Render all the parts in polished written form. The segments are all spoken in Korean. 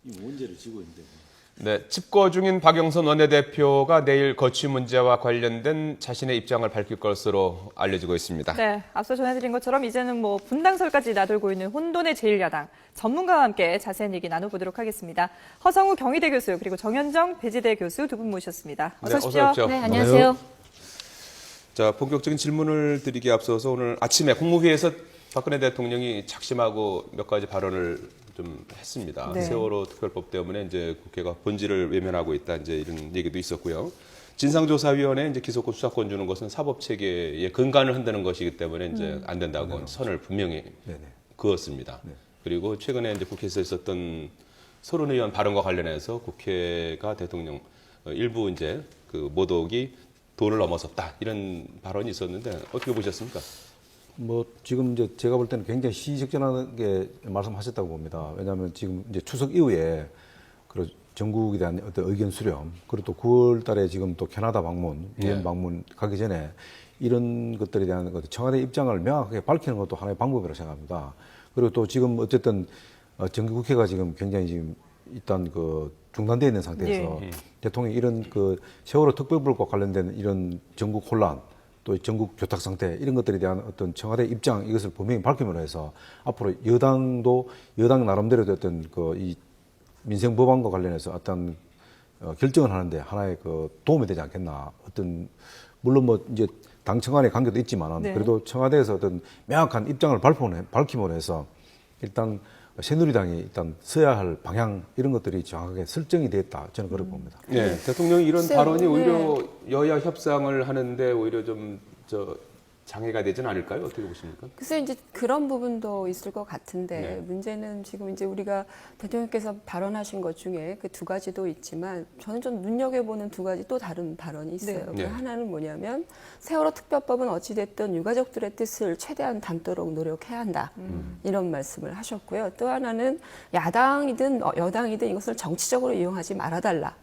이 문제를 지고 있는데. 네, 집거 중인 박영선 원내대표가 내일 거취 문제와 관련된 자신의 입장을 밝힐 것으로 알려지고 있습니다. 네, 앞서 전해드린 것처럼 이제는 분당설까지 나돌고 있는 혼돈의 제1야당. 전문가와 함께 자세한 얘기 나눠보도록 하겠습니다. 허성우 경희대 교수 그리고 정현정 배지대 교수 두 분 모셨습니다. 어서 오십시오. 어서 오십시오. 네, 안녕하세요. 자, 본격적인 질문을 드리기에 앞서서 오늘 아침에 국무회의에서 박근혜 대통령이 작심하고 몇 가지 발언을 좀 했습니다. 네. 세월호 특별법 때문에 이제 국회가 본질을 외면하고 있다, 이제 이런 얘기도 있었고요. 진상조사위원회 이제 기소권 수사권 주는 것은 사법 체계의 근간을 흔드는 것이기 때문에 이제 안 된다고 선을 분명히 그었습니다. 그리고 최근에 이제 국회에서 있었던 서른 의원 발언과 관련해서 국회가 대통령 일부 이제 그 모독이 도를 넘어섰다 이런 발언이 있었는데 어떻게 보셨습니까? 지금 이제 제가 볼 때는 굉장히 시의적절하게 말씀하셨다고 봅니다. 왜냐하면 지금 이제 추석 이후에 그 전국에 대한 어떤 의견 수렴, 그리고 또 9월 달에 지금 또 캐나다 방문, 유엔 방문 가기 전에 이런 것들에 대한 청와대 입장을 명확하게 밝히는 것도 하나의 방법이라고 생각합니다. 그리고 또 지금 어쨌든 정기국회가 지금 굉장히 지금 일단 중단되어 있는 상태에서 대통령이 이런 세월호 특별법과 관련된 이런 전국 혼란, 또 전국 교탁 상태 이런 것들에 대한 어떤 청와대 입장 이것을 분명히 밝힘으로 해서 앞으로 여당도 여당 나름대로 어떤 이 민생 법안과 관련해서 어떤 결정을 하는데 하나의 도움이 되지 않겠나. 어떤 물론 이제 당 청와대 관계도 있지만은 그래도 청와대에서 어떤 명확한 입장을 밝힘으로 해서 일단 새누리당이 일단 서야 할 방향 이런 것들이 정확하게 설정이 됐다. 저는 그렇게 봅니다. 네, 대통령이 이런 발언이 오히려 여야 협상을 하는데 오히려 좀 장애가 되지는 않을까요? 어떻게 보십니까? 글쎄 이제 그런 부분도 있을 것 같은데 문제는 지금 이제 우리가 대통령께서 발언하신 것 중에 그 두 가지도 있지만 저는 좀 눈여겨보는 두 가지 또 다른 발언이 있어요. 그 하나는 뭐냐면 세월호 특별법은 어찌됐든 유가족들의 뜻을 최대한 담도록 노력해야 한다. 이런 말씀을 하셨고요. 또 하나는 야당이든 여당이든 이것을 정치적으로 이용하지 말아달라.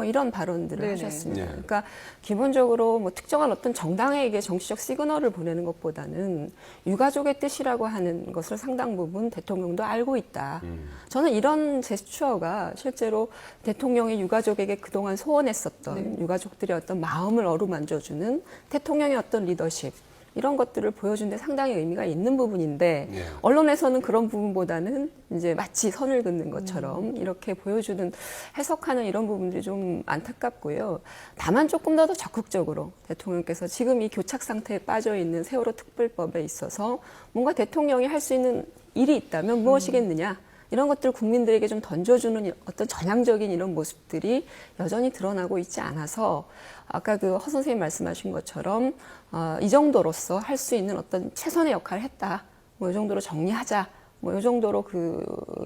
이런 발언들을 하셨습니다. 그러니까 기본적으로 특정한 어떤 정당에게 정치적 시그널을 보내는 것보다는 유가족의 뜻이라고 하는 것을 상당 부분 대통령도 알고 있다. 저는 이런 제스처가 실제로 대통령이 유가족에게 그동안 소원했었던 유가족들의 어떤 마음을 어루만져주는 대통령의 어떤 리더십 이런 것들을 보여준 데 상당히 의미가 있는 부분인데 언론에서는 그런 부분보다는 이제 마치 선을 긋는 것처럼 이렇게 보여주는 해석하는 이런 부분들이 좀 안타깝고요. 다만 조금 더 적극적으로 대통령께서 지금 이 교착 상태에 빠져 있는 세월호 특별법에 있어서 뭔가 대통령이 할 수 있는 일이 있다면 무엇이겠느냐. 이런 것들 국민들에게 좀 던져주는 어떤 전향적인 이런 모습들이 여전히 드러나고 있지 않아서 아까 허 선생님 말씀하신 것처럼 이 정도로서 할 수 있는 어떤 최선의 역할을 했다. 이 정도로 정리하자. 이 정도로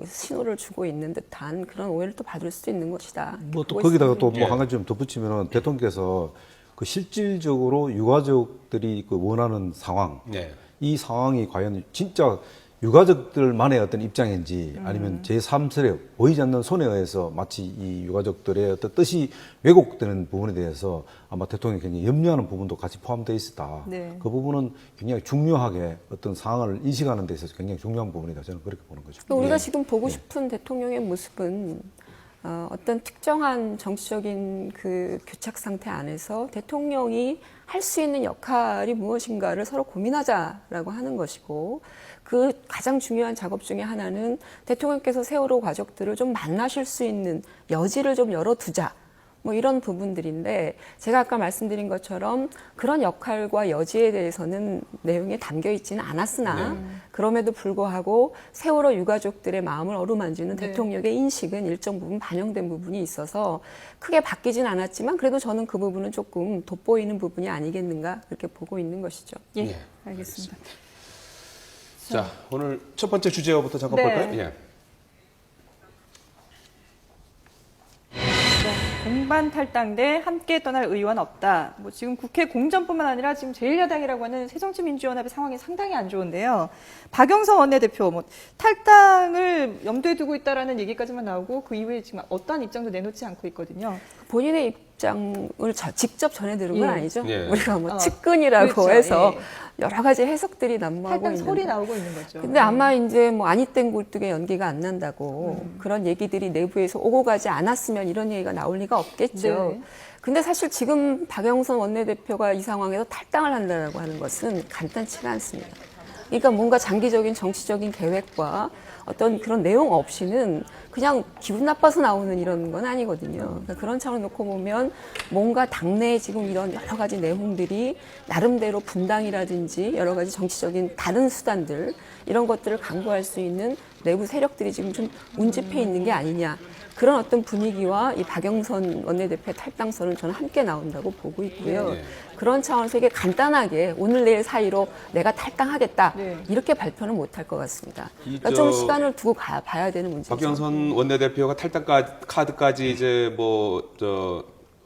신호를 주고 있는 듯한 그런 오해를 또 받을 수도 있는 것이다. 또 거기다가 또 한 가지 좀 덧붙이면은 대통령께서 실질적으로 유가족들이 원하는 상황, 이 상황이 과연 진짜 유가족들만의 어떤 입장인지 아니면 제3세력 보이지 않는 손에 의해서 마치 이 유가족들의 어떤 뜻이 왜곡되는 부분에 대해서 아마 대통령이 굉장히 염려하는 부분도 같이 포함되어 있었다. 그 부분은 굉장히 중요하게 어떤 상황을 인식하는 데 있어서 굉장히 중요한 부분이다. 저는 그렇게 보는 거죠. 우리가 지금 보고 싶은 대통령의 모습은 어떤 특정한 정치적인 그 교착 상태 안에서 대통령이 할 수 있는 역할이 무엇인가를 서로 고민하자라고 하는 것이고 그 가장 중요한 작업 중에 하나는 대통령께서 세월호 가족들을 좀 만나실 수 있는 여지를 좀 열어두자. 이런 부분들인데 제가 아까 말씀드린 것처럼 그런 역할과 여지에 대해서는 내용에 담겨 있지는 않았으나 그럼에도 불구하고 세월호 유가족들의 마음을 어루만지는 대통령의 인식은 일정 부분 반영된 부분이 있어서 크게 바뀌진 않았지만 그래도 저는 그 부분은 조금 돋보이는 부분이 아니겠는가 그렇게 보고 있는 것이죠. 알겠습니다. 자, 오늘 첫 번째 주제부터 잠깐 볼까요? 공반 탈당대 함께 떠날 의원 없다. 지금 국회 공전뿐만 아니라 지금 제1야당이라고 하는 새정치민주연합의 상황이 상당히 안 좋은데요. 박영선 원내대표 탈당을 염두에 두고 있다라는 얘기까지만 나오고 그 이후에 지금 어떠한 입장도 내놓지 않고 있거든요. 본인의 입장을 직접 전해 들은 건 예. 아니죠. 예. 우리가 뭐 측근이라고 그렇죠. 해서 예. 여러 가지 해석들이 난무하고 탈당 있는데. 소리 나오고 있는 거죠. 근데 아마 이제 뭐 아니 땡 굴뚝에 연기가 안 난다고 그런 얘기들이 내부에서 오고 가지 않았으면 이런 얘기가 나올 리가 없겠죠. 네. 근데 사실 지금 박영선 원내대표가 이 상황에서 탈당을 한다라고 하는 것은 간단치가 않습니다. 그러니까 뭔가 장기적인 정치적인 계획과 어떤 그런 내용 없이는 그냥 기분 나빠서 나오는 이런 건 아니거든요. 그러니까 그런 차원을 놓고 보면 뭔가 당내에 지금 이런 여러 가지 내용들이 나름대로 분당이라든지 여러 가지 정치적인 다른 수단들 이런 것들을 강구할 수 있는 내부 세력들이 지금 좀 운집해 있는 게 아니냐. 그런 어떤 분위기와 이 박영선 원내대표의 탈당설은 저는 함께 나온다고 보고 있고요. 네. 그런 차원에서 이게 간단하게 오늘 내일 사이로 내가 탈당하겠다 네. 이렇게 발표는 못할 것 같습니다. 그러니까 저 좀 시간을 두고 봐야 되는 문제죠. 박영선 원내대표가 탈당 카드까지 이제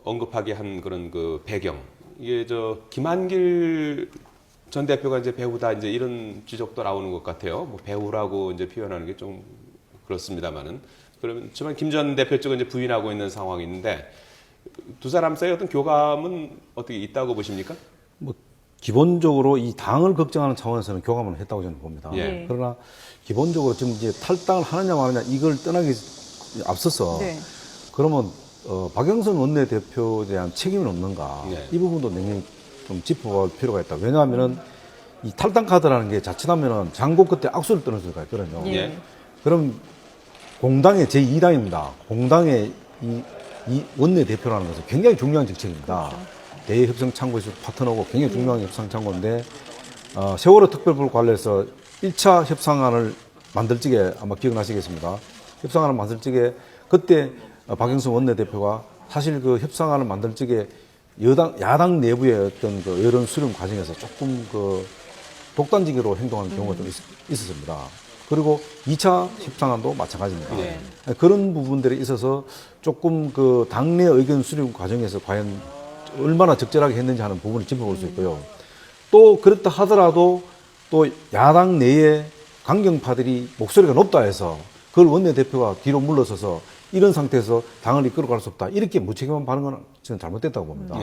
언급하게 한 그런 그 배경 이게 김한길 전 대표가 이제 배우다 이제 이런 지적도 나오는 것 같아요. 뭐 배우라고 이제 표현하는 게 좀 그렇습니다만은 그렇지만 김 전 대표 쪽은 이제 부인하고 있는 상황인데 두 사람 사이 어떤 교감은 어떻게 있다고 보십니까? 뭐 기본적으로 이 당을 걱정하는 차원에서는 교감을 했다고 저는 봅니다. 예. 그러나 기본적으로 지금 이제 탈당을 하느냐 마느냐 이걸 떠나기 앞서서 네. 그러면 박영선 원내대표에 대한 책임은 없는가? 네. 이 부분도 굉장히 좀 짚어볼 필요가 있다. 왜냐하면은 이 탈당 카드라는 게 자칫하면은 장고 끝에 악수를 떠날 수가 있거든요. 예. 그럼 공당의 제2당입니다. 공당의 이 원내대표라는 것은 굉장히 중요한 정책입니다. 대협상창구에서 파트너고 굉장히 중요한 협상창구인데 세월호 특별법을 관련해서 1차 협상안을 만들 적에 아마 기억나시겠습니다. 협상안을 만들 적에 그때 박영선 원내대표가 사실 그 협상안을 만들 적에 야당 내부의 어떤 그 여론 수렴 과정에서 조금 그 독단적으로 행동하는 경우가 좀 있었습니다. 그리고 2차 협상안도 마찬가지입니다. 네. 그런 부분들에 있어서 조금 그 당내 의견 수렴 과정에서 과연 얼마나 적절하게 했는지 하는 부분을 짚어볼 수 있고요. 또 그렇다 하더라도 또 야당 내에 강경파들이 목소리가 높다 해서 그걸 원내대표가 뒤로 물러서서 이런 상태에서 당을 이끌어갈 수 없다. 이렇게 무책임한 반응은 저는 잘못됐다고 봅니다.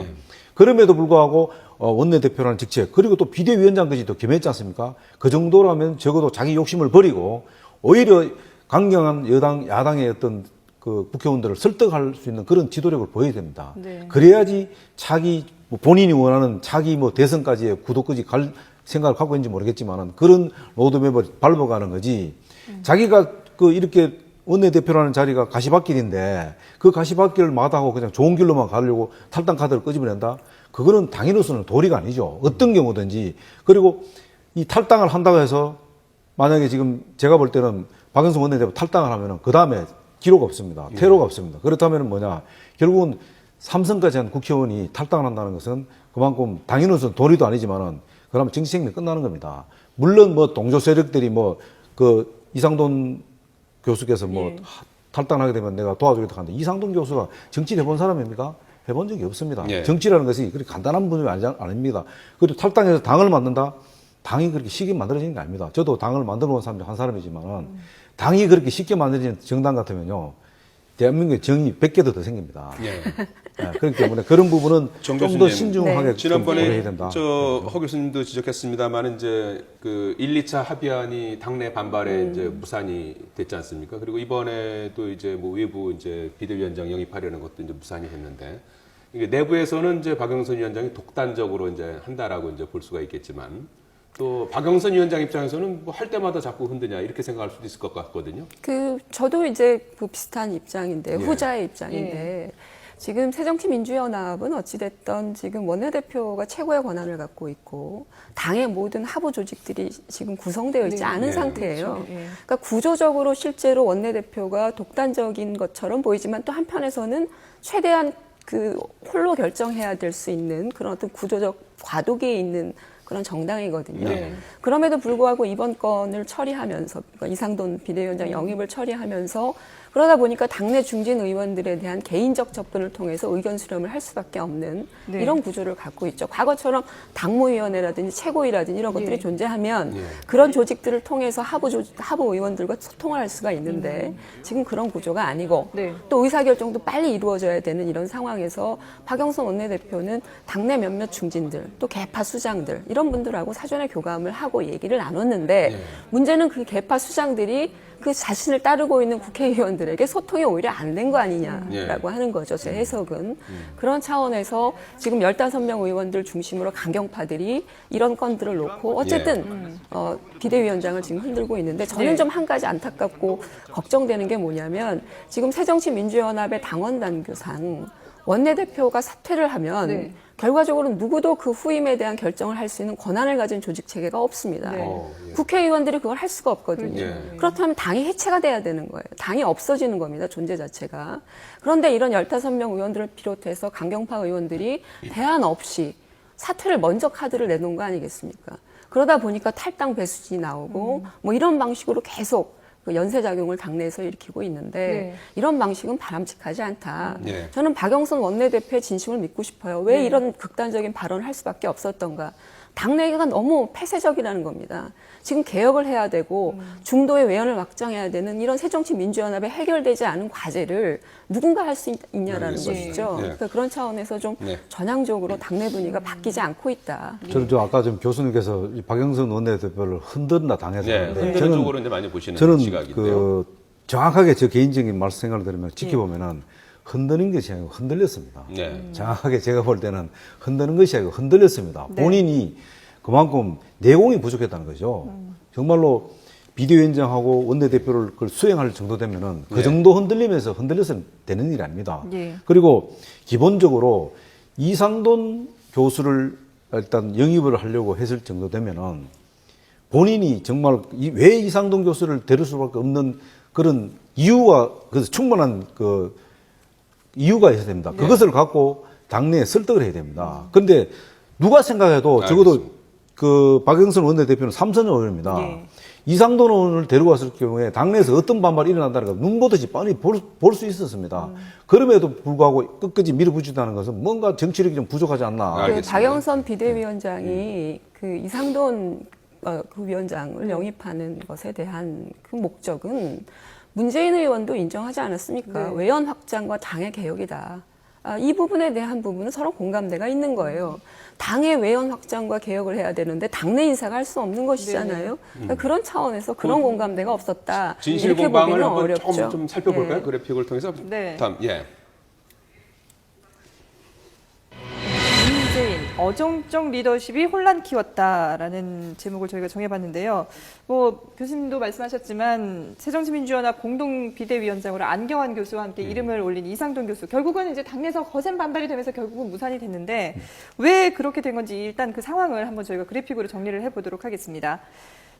그럼에도 불구하고 원내대표라는 직책 그리고 또 비대위원장까지 도 겸했지 않습니까? 그 정도라면 적어도 자기 욕심을 버리고 오히려 강경한 야당의 어떤 그 국회의원들을 설득할 수 있는 그런 지도력을 보여야 됩니다. 네. 그래야지 자기 본인이 원하는 자기 대선까지의 구도까지 갈 생각을 갖고 있는지 모르겠지만은 그런 로드맵을 밟아가는 거지. 자기가 이렇게 원내대표라는 자리가 가시밭길인데 그 가시밭길을 마다하고 그냥 좋은 길로만 가려고 탈당 카드를 끄집어낸다? 그거는 당인으로서는 도리가 아니죠. 어떤 경우든지. 그리고 이 탈당을 한다고 해서 만약에 지금 제가 볼 때는 박영선 원내대표 탈당을 하면은 그 다음에 기로가 없습니다. 퇴로가 없습니다. 그렇다면 뭐냐. 결국은 삼선까지 한 국회의원이 탈당을 한다는 것은 그만큼 당인으로서는 도리도 아니지만은 그러면 정치 생명이 끝나는 겁니다. 물론 동조 세력들이 이상돈 교수께서 탈당을 하게 되면 내가 도와주겠다 하는데 이상돈 교수가 정치를 해본 사람입니까? 해본 적이 없습니다. 예. 정치라는 것이 그렇게 간단한 분이 아닙니다. 그리고 탈당해서 당을 만든다? 당이 그렇게 쉽게 만들어지는 게 아닙니다. 저도 당을 만들어 본 사람 중 한 사람이지만 당이 그렇게 쉽게 만들어지는 정당 같으면요. 대한민국의 정이 100개도 더 생깁니다. 예. 그렇기 때문에 그런 부분은 좀 더 교수님, 신중하게 좀 고려해야 지난번에 된다. 허 교수님도 지적했습니다만 이제 그 1, 2차 합의안이 당내 반발에 이제 무산이 됐지 않습니까? 그리고 이번에 또 이제 외부 이제 비대위원장 영입하려는 것도 이제 무산이 됐는데 이게 내부에서는 이제 박영선 위원장이 독단적으로 이제 한다라고 이제 볼 수가 있겠지만 또 박영선 위원장 입장에서는 할 때마다 자꾸 흔드냐 이렇게 생각할 수도 있을 것 같거든요. 저도 이제 비슷한 입장인데 예. 후자의 입장인데 지금 새정치민주연합은 어찌됐든 지금 원내대표가 최고의 권한을 갖고 있고 당의 모든 하부 조직들이 지금 구성되어 있지 않은 상태예요. 그렇죠. 예. 그러니까 구조적으로 실제로 원내대표가 독단적인 것처럼 보이지만 또 한편에서는 최대한 홀로 결정해야 될 수 있는 그런 어떤 구조적 과도기에 있는 그런 정당이거든요. 네. 그럼에도 불구하고 이번 건을 처리하면서 그러니까 이상돈 비대위원장 영입을 처리하면서 그러다 보니까 당내 중진 의원들에 대한 개인적 접근을 통해서 의견 수렴을 할 수밖에 없는 네. 이런 구조를 갖고 있죠. 과거처럼 당무위원회라든지 최고위라든지 이런 것들이 예. 존재하면 그런 조직들을 통해서 하부 의원들과 소통을 할 수가 있는데 지금 그런 구조가 아니고 네. 또 의사결정도 빨리 이루어져야 되는 이런 상황에서 박영선 원내대표는 당내 몇몇 중진들 또 개파 수장들 이런 분들하고 사전에 교감을 하고 얘기를 나눴는데 문제는 그 개파 수장들이 그 자신을 따르고 있는 국회의원들에게 소통이 오히려 안 된 거 아니냐라고 하는 거죠. 제 해석은. 그런 차원에서 지금 15명 의원들 중심으로 강경파들이 이런 건들을 놓고 어쨌든 비대위원장을 지금 흔들고 있는데 저는 네. 좀 한 가지 안타깝고 걱정되는 게 뭐냐면 지금 새정치민주연합의 당원 단규상 원내대표가 사퇴를 하면 네. 결과적으로 누구도 그 후임에 대한 결정을 할 수 있는 권한을 가진 조직 체계가 없습니다. 네. 국회의원들이 그걸 할 수가 없거든요. 예. 그렇다면 당이 해체가 돼야 되는 거예요. 당이 없어지는 겁니다. 존재 자체가. 그런데 이런 15명 의원들을 비롯해서 강경파 의원들이 대안 없이 사퇴를 먼저 카드를 내놓은 거 아니겠습니까? 그러다 보니까 탈당 배수진이 나오고 뭐 이런 방식으로 계속 그 연쇄작용을 당내에서 일으키고 있는데 네. 이런 방식은 바람직하지 않다. 네. 저는 박영선 원내대표의 진심을 믿고 싶어요. 왜 이런 극단적인 발언을 할 수밖에 없었던가. 당내가 너무 폐쇄적이라는 겁니다. 지금 개혁을 해야 되고 중도의 외연을 확장해야 되는 이런 새정치민주연합에 해결되지 않은 과제를 누군가 할 수 있냐라는 알겠습니다. 것이죠. 네. 그러니까 그런 차원에서 좀 네. 전향적으로 당내 분위기가 바뀌지 않고 있다. 저는 아까 좀 교수님께서 이 박영선 원내대표를 흔들나 당해서 네, 그러는데 흔드는 쪽으로 이제 많이 보시는 저는 시각인데요. 그 정확하게 저 개인적인 말씀 생각을 들으면 지켜보면은 흔드는 것이 아니고 흔들렸습니다. 네. 정확하게 제가 볼 때는 흔드는 것이 아니고 흔들렸습니다. 네. 본인이 그만큼 내공이 부족했다는 거죠. 정말로 비대위원장하고 원내대표를 그걸 수행할 정도 되면은 그 네. 정도 흔들리면서 흔들려서는 되는 일이 아닙니다. 예. 그리고 기본적으로 이상돈 교수를 일단 영입을 하려고 했을 정도 되면은 본인이 정말 왜 이상돈 교수를 데릴 수밖에 없는 그런 이유가 그래서 충분한 그 이유가 있어야 됩니다. 그것을 갖고 당내에 설득을 해야 됩니다. 그런데 누가 생각해도 적어도 알겠습니다. 그 박영선 원내대표는 삼선 의원입니다. 예. 이상돈 의원을 데리고 왔을 경우에 당내에서 어떤 반발이 일어난다는 걸 눈 보듯이 뻔히 볼 수 있었습니다. 그럼에도 불구하고 끝까지 밀어붙인다는 것은 뭔가 정치력이 좀 부족하지 않나. 그 알겠습니다. 박영선 비대위원장이 그 이상돈 그 위원장을 영입하는 것에 대한 그 목적은 문재인 의원도 인정하지 않았습니까? 네. 외연 확장과 당의 개혁이다. 이 부분에 대한 부분은 서로 공감대가 있는 거예요. 당의 외연 확장과 개혁을 해야 되는데 당내 인사가 할 수 없는 것이잖아요. 그러니까 그런 차원에서 그런 공감대가 없었다. 진실 이렇게 공방을 보기는 한번 어렵죠. 조금 좀 살펴볼까요? 네. 그래픽을 통해서. 네. 다음, 예. 문재인 어정적 리더십이 혼란 키웠다라는 제목을 저희가 정해봤는데요. 뭐 교수님도 말씀하셨지만 새정치민주연합 공동 비대위원장으로 안경환 교수와 함께 이름을 올린 이상돈 교수 결국은 이제 당내에서 거센 반발이 되면서 결국은 무산이 됐는데 왜 그렇게 된 건지 일단 그 상황을 한번 저희가 그래픽으로 정리를 해보도록 하겠습니다.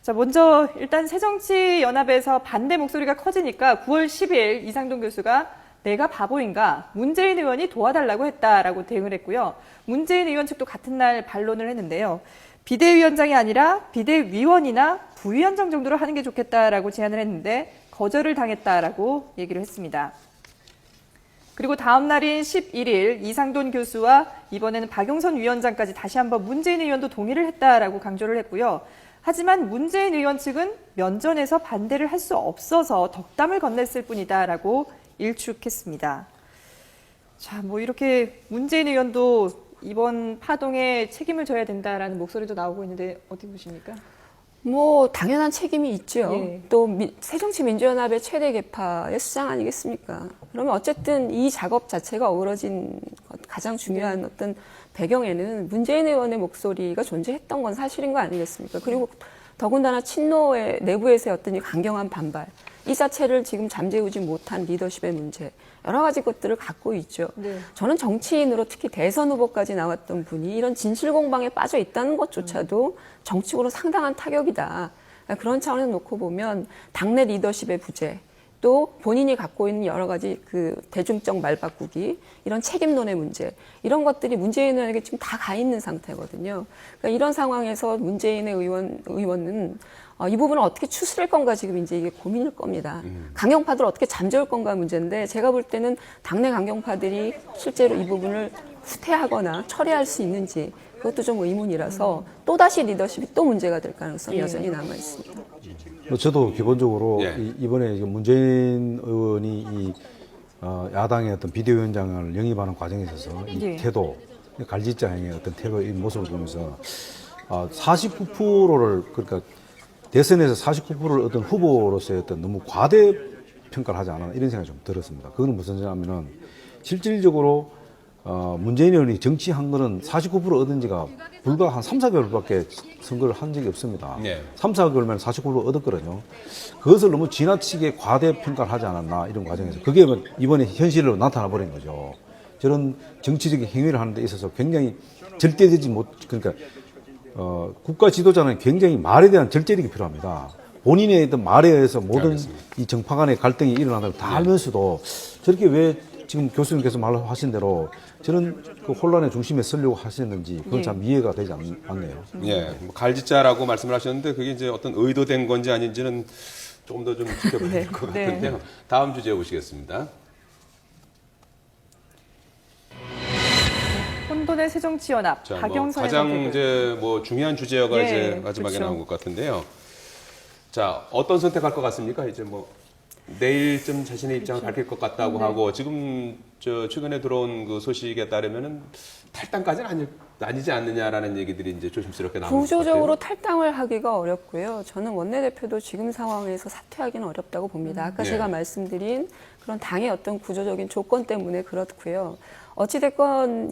자, 먼저 일단 새정치연합에서 반대 목소리가 커지니까 9월 10일 이상돈 교수가 내가 바보인가? 문재인 의원이 도와달라고 했다라고 대응을 했고요. 문재인 의원 측도 같은 날 반론을 했는데요. 비대위원장이 아니라 비대위원이나 부위원장 정도로 하는 게 좋겠다라고 제안을 했는데 거절을 당했다라고 얘기를 했습니다. 그리고 다음 날인 11일 이상돈 교수와 이번에는 박영선 위원장까지 다시 한번 문재인 의원도 동의를 했다라고 강조를 했고요. 하지만 문재인 의원 측은 면전에서 반대를 할 수 없어서 덕담을 건넸을 뿐이다라고 일축했습니다. 자, 뭐 이렇게 문재인 의원도 이번 파동에 책임을 져야 된다라는 목소리도 나오고 있는데 어떻게 보십니까? 뭐 당연한 책임이 있죠. 예. 또 새정치민주연합의 최대 계파의 수장 아니겠습니까? 그러면 어쨌든 이 작업 자체가 어우러진 가장 중요한 어떤 배경에는 문재인 의원의 목소리가 존재했던 건 사실인 거 아니겠습니까? 그리고 더군다나 친노의 내부에서의 어떤 이 강경한 반발, 이 자체를 지금 잠재우지 못한 리더십의 문제, 여러 가지 것들을 갖고 있죠. 네. 저는 정치인으로 특히 대선 후보까지 나왔던 분이 이런 진실 공방에 빠져 있다는 것조차도 정치적으로 상당한 타격이다. 그런 차원에서 놓고 보면 당내 리더십의 부재, 또 본인이 갖고 있는 여러 가지 그 대중적 말 바꾸기, 이런 책임론의 문제, 이런 것들이 문재인 의원에게 지금 다 가 있는 상태거든요. 그러니까 이런 상황에서 문재인의 의원은 이 부분을 어떻게 추스릴 건가 지금 이제 이게 고민일 겁니다. 강경파들을 어떻게 잠재울 건가 문제인데, 제가 볼 때는 당내 강경파들이 실제로 이 부분을 후퇴하거나 처리할 수 있는지 그것도 좀 의문이라서 또다시 리더십이 또 문제가 될 가능성이 여전히 남아 있습니다. 저도 기본적으로 예. 이번에 문재인 의원이 이 야당의 어떤 비대위원장을 영입하는 과정에 있어서 이 예. 태도, 갈짓자행의 어떤 태도, 이 모습을 보면서 49%를 그러니까 대선에서 49%를 어떤 후보로서의 어떤 너무 과대 평가를 하지 않았나 이런 생각이 좀 들었습니다. 그거는 무슨 소리냐면은 실질적으로 문재인 의원이 정치한 거는 49% 얻은 지가 불과 한 3, 4개월밖에 선거를 한 적이 없습니다. 네. 3, 4개월만 49% 얻었거든요. 그것을 너무 지나치게 과대평가를 하지 않았나 이런 과정에서 그게 이번에 현실로 나타나 버린 거죠. 저런 정치적인 행위를 하는 데 있어서 굉장히 절대되지 못, 그러니까 국가 지도자는 굉장히 말에 대한 절제력이 필요합니다. 본인의 어떤 말에 의해서 모든 알겠습니다. 이 정파 간의 갈등이 일어나는 걸 다 알면서도 저렇게 왜 지금 교수님께서 말하신 대로 저런 그 혼란의 중심에 서려고 하셨는지 그건 참 이해가 되지 않네요. 예, 뭐 갈짓자라고 말씀을 하셨는데 그게 이제 어떤 의도된 건지 아닌지는 조금 더 좀 지켜봐야 될 것 네. 같은데요. 다음 주제 보시겠습니다. 혼돈의 새정치연합, 자, 뭐 박영선의 가장 선택을. 이제 뭐 중요한 주제가 예, 이제 마지막에 그렇죠. 나온 것 같은데요. 자, 어떤 선택할 것 같습니까? 이제 뭐 내일쯤 자신의 입장을 밝힐 것 같다고 하고 지금 저 최근에 들어온 그 소식에 따르면은 탈당까지는 아니지 않느냐라는 얘기들이 이제 조심스럽게 나오는 것 구조적으로 같아요. 탈당을 하기가 어렵고요. 저는 원내대표도 지금 상황에서 사퇴하기는 어렵다고 봅니다. 아까 네. 제가 말씀드린 그런 당의 어떤 구조적인 조건 때문에 그렇고요. 어찌됐건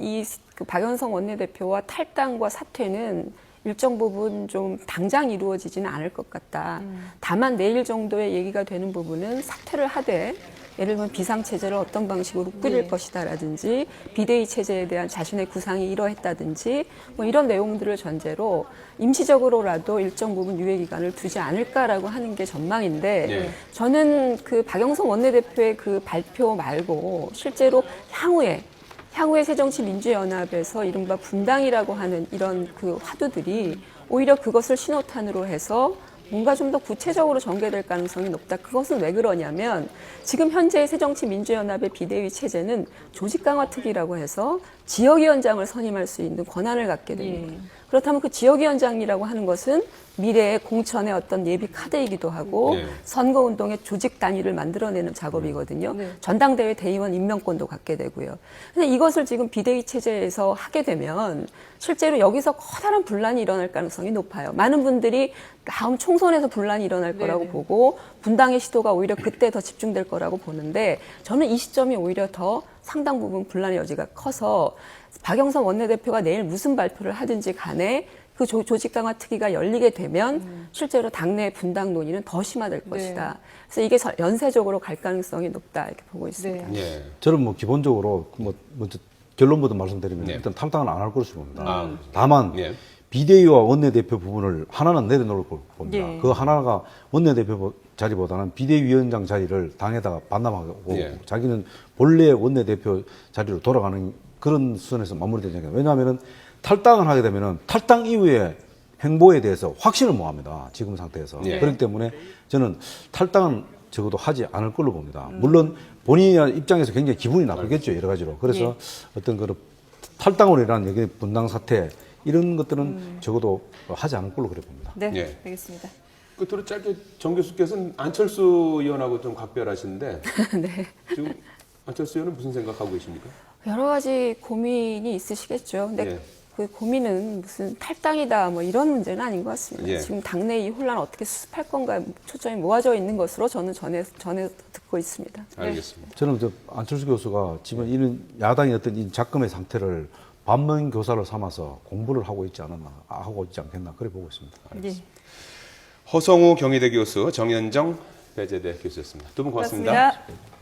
그 박영선 원내대표와 탈당과 사퇴는 일정 부분 좀 당장 이루어지지는 않을 것 같다. 다만 내일 정도의 얘기가 되는 부분은 사퇴를 하되 예를 들면 비상체제를 어떤 방식으로 꾸릴 것이다라든지 비대위 체제에 대한 자신의 구상이 이러했다든지 뭐 이런 내용들을 전제로 임시적으로라도 일정 부분 유예 기간을 두지 않을까라고 하는 게 전망인데 네. 저는 그 박영선 원내대표의 그 발표 말고 실제로 향후에 새정치민주연합에서 이른바 분당이라고 하는 이런 그 화두들이 오히려 그것을 신호탄으로 해서 뭔가 좀 더 구체적으로 전개될 가능성이 높다. 그것은 왜 그러냐면 지금 현재의 새정치민주연합의 비대위 체제는 조직 강화 특위라고 해서 지역위원장을 선임할 수 있는 권한을 갖게 됩니다. 그렇다면 그 지역위원장이라고 하는 것은 미래의 공천의 어떤 예비 카드이기도 하고 네. 선거운동의 조직 단위를 만들어내는 작업이거든요. 전당대회 대의원 임명권도 갖게 되고요. 근데 이것을 지금 비대위 체제에서 하게 되면 실제로 여기서 커다란 분란이 일어날 가능성이 높아요. 많은 분들이 다음 총선에서 분란이 일어날 거라고 보고 분당의 시도가 오히려 그때 더 집중될 거라고 보는데 저는 이 시점이 오히려 더 상당 부분 분란의 여지가 커서 박영선 원내대표가 내일 무슨 발표를 하든지 간에 그 조직 강화 특위가 열리게 되면 실제로 당내 분당 논의는 더 심화될 것이다. 그래서 이게 연쇄적으로 갈 가능성이 높다 이렇게 보고 있습니다. 네. 예. 저는 뭐 기본적으로 먼저 결론부터 말씀드리면 네. 일단 탈당은 안 할 것으로 봅니다. 아, 다만 예. 비대위와 원내대표 부분을 하나는 내려놓을 걸 봅니다. 예. 그 하나가 원내대표 자리보다는 비대위원장 자리를 당에다가 반납하고 예. 자기는 본래 원내대표 자리로 돌아가는 그런 수준에서 마무리되지 않겠나. 왜냐하면은 탈당을 하게 되면은 탈당 이후에 행보에 대해서 확신을 못 합니다. 지금 상태에서. 예. 그렇기 때문에 저는 탈당은 적어도 하지 않을 걸로 봅니다. 물론 본인의 입장에서 굉장히 기분이 나쁘겠죠. 여러 가지로. 그래서 어떤 그런 탈당으로 인한 여기 분당 사태 이런 것들은 적어도 하지 않을 걸로 그래 봅니다. 네, 예. 알겠습니다. 끝으로 짧게 정 교수께서는 안철수 의원하고 좀 각별하신데 네. 지금 안철수 의원은 무슨 생각하고 계십니까? 여러 가지 고민이 있으시겠죠. 근데 예. 그 고민은 무슨 탈당이다 뭐 이런 문제는 아닌 것 같습니다. 예. 지금 당내 이 혼란 어떻게 수습할 건가 초점이 모아져 있는 것으로 저는 전에 듣고 있습니다. 알겠습니다. 저는 안철수 교수가 지금 이런 야당의 어떤 이 작금의 상태를 반면 교사를 삼아서 공부를 하고 있지 않겠나 그래 보고 있습니다. 예. 허성우 경희대 교수, 정현정 배재대 교수였습니다. 두 분 고맙습니다. 고맙습니다.